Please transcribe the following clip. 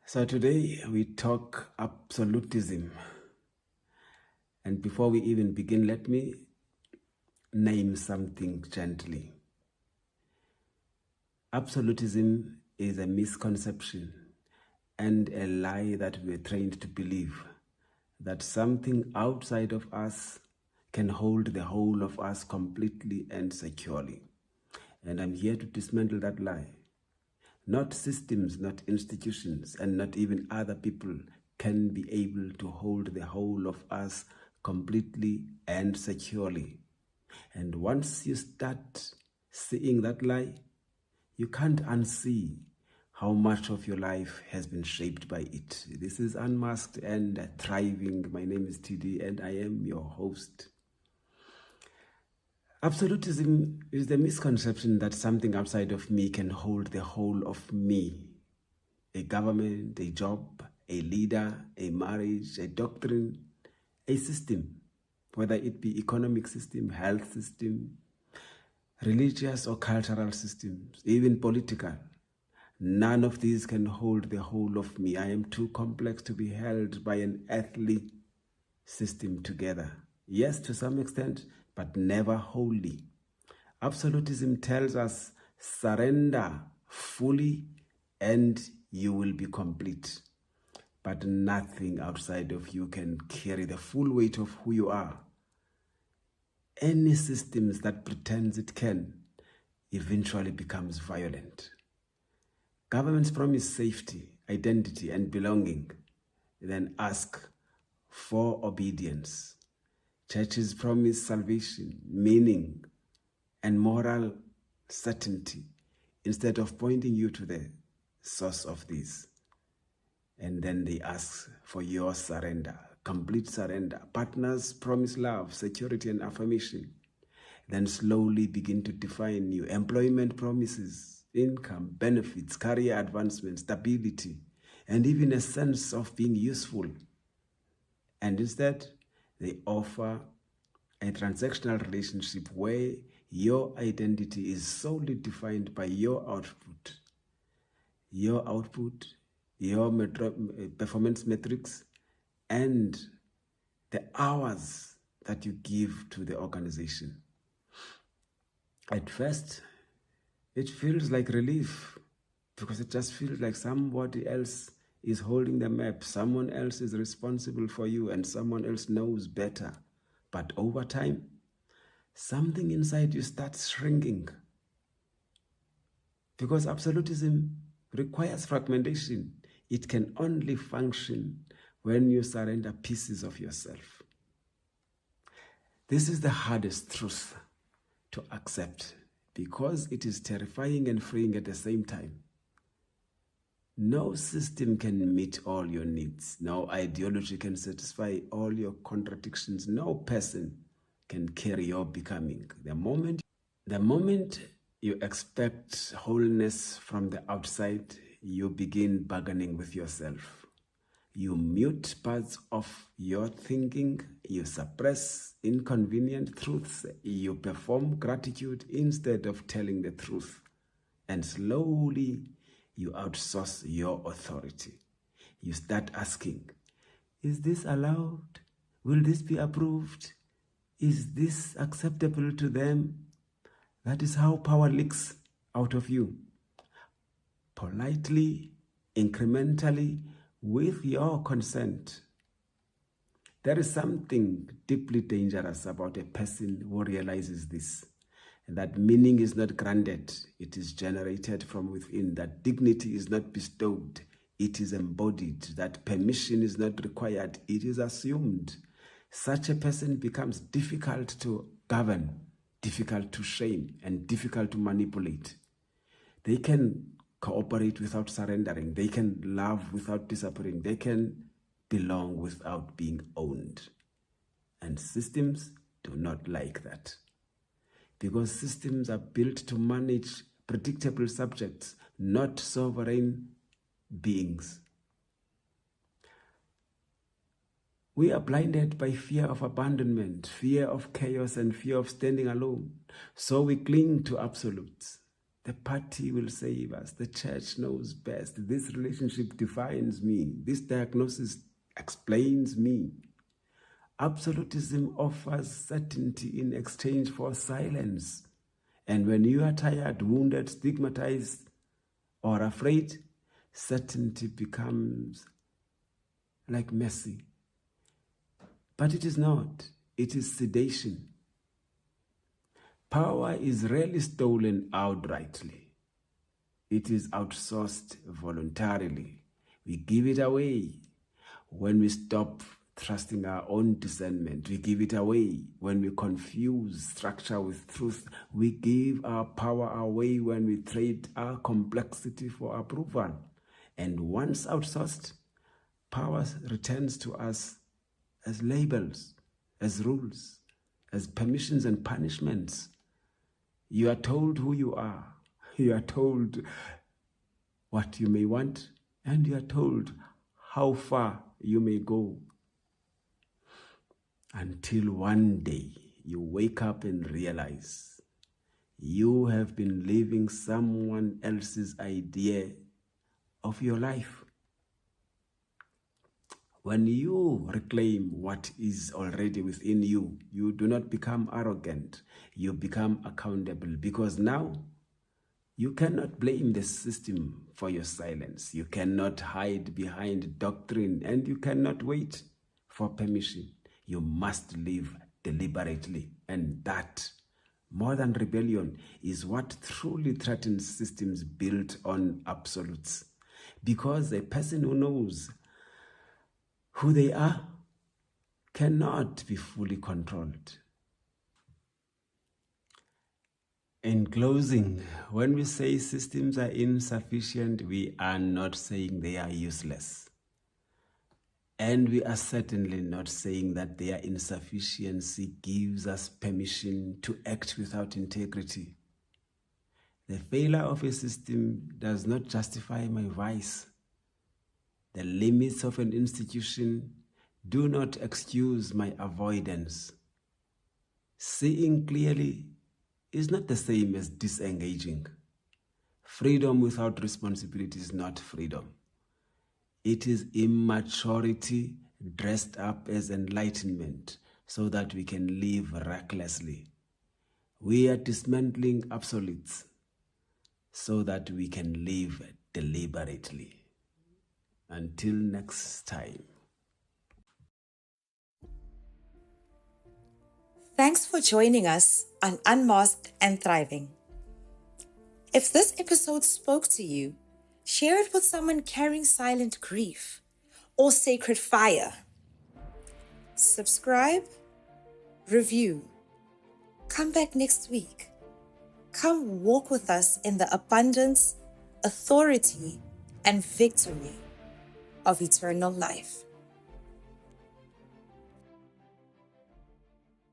So today we talk absolutism. And before we even begin, let me name something gently. Absolutism is a misconception and a lie that we're trained to believe, that something outside of us can hold the whole of us completely and securely. And I'm here to dismantle that lie. Not systems, not institutions, and not even other people can be able to hold the whole of us completely and securely. And once you start seeing that lie, you can't unsee how much of your life has been shaped by it. This is Unmasked and Thriving. My name is TD and I am your host. Absolutism is the misconception that something outside of me can hold the whole of me. A government, a job, a leader, a marriage, a doctrine, a system, whether it be economic system, health system, religious or cultural systems, even political. None of these can hold the whole of me. I am too complex to be held by an earthly system together. Yes, to some extent, but never wholly. Absolutism tells us surrender fully and you will be complete. But nothing outside of you can carry the full weight of who you are. Any systems that pretends it can eventually becomes violent. Governments promise safety, identity, and belonging, then ask for obedience. Churches promise salvation, meaning, and moral certainty instead of pointing you to the source of this. And then they ask for your surrender, complete surrender. Partners promise love, security, and affirmation, then slowly begin to define you. Employment promises income, benefits, career advancement, stability, and even a sense of being useful. And instead, they offer a transactional relationship where your identity is solely defined by your output, your performance metrics, and the hours that you give to the organization. At first, it feels like relief because it just feels like somebody else is holding the map. Someone else is responsible for you and someone else knows better. But over time, something inside you starts shrinking. Because absolutism requires fragmentation. It can only function when you surrender pieces of yourself. This is the hardest truth to accept because it is terrifying and freeing at the same time. No system can meet all your needs. No ideology can satisfy all your contradictions. No person can carry your becoming. The moment you expect wholeness from the outside, you begin bargaining with yourself. You mute parts of your thinking. You suppress inconvenient truths. You perform gratitude instead of telling the truth. And slowly, you outsource your authority. You start asking, is this allowed? Will this be approved? Is this acceptable to them? That is how power leaks out of you. Politely, incrementally, with your consent. There is something deeply dangerous about a person who realizes this. And that meaning is not granted, it is generated from within. That dignity is not bestowed, it is embodied. That permission is not required, it is assumed. Such a person becomes difficult to govern, difficult to shame, and difficult to manipulate. They can cooperate without surrendering. They can love without disappearing. They can belong without being owned. And systems do not like that. Because systems are built to manage predictable subjects, not sovereign beings. We are blinded by fear of abandonment, fear of chaos, and fear of standing alone. So we cling to absolutes. The party will save us. The church knows best. This relationship defines me. This diagnosis explains me. Absolutism offers certainty in exchange for silence. And when you are tired, wounded, stigmatized, or afraid, certainty becomes like mercy. But it is not. It is sedation. Power is rarely stolen outrightly. It is outsourced voluntarily. We give it away when we stop trusting our own discernment. We give it away when we confuse structure with truth. We give our power away when we trade our complexity for approval. And once outsourced, power returns to us as labels, as rules, as permissions and punishments. You are told who you are. You are told what you may want, and you are told how far you may go. Until one day you wake up and realize you have been living someone else's idea of your life. When you reclaim what is already within you, you do not become arrogant. You become accountable, because now you cannot blame the system for your silence. You cannot hide behind doctrine, and you cannot wait for permission. You must live deliberately. And that, more than rebellion, is what truly threatens systems built on absolutes. Because a person who knows who they are cannot be fully controlled. In closing, when we say systems are insufficient, we are not saying they are useless. And we are certainly not saying that their insufficiency gives us permission to act without integrity. The failure of a system does not justify my vice. The limits of an institution do not excuse my avoidance. Seeing clearly is not the same as disengaging. Freedom without responsibility is not freedom. It is immaturity dressed up as enlightenment so that we can live recklessly. We are dismantling absolutes so that we can live deliberately. Until next time. Thanks for joining us on Unmasked and Thriving. If this episode spoke to you, share it with someone carrying silent grief or sacred fire. Subscribe, review. Come back next week. Come walk with us in the abundance, authority, and victory of eternal life.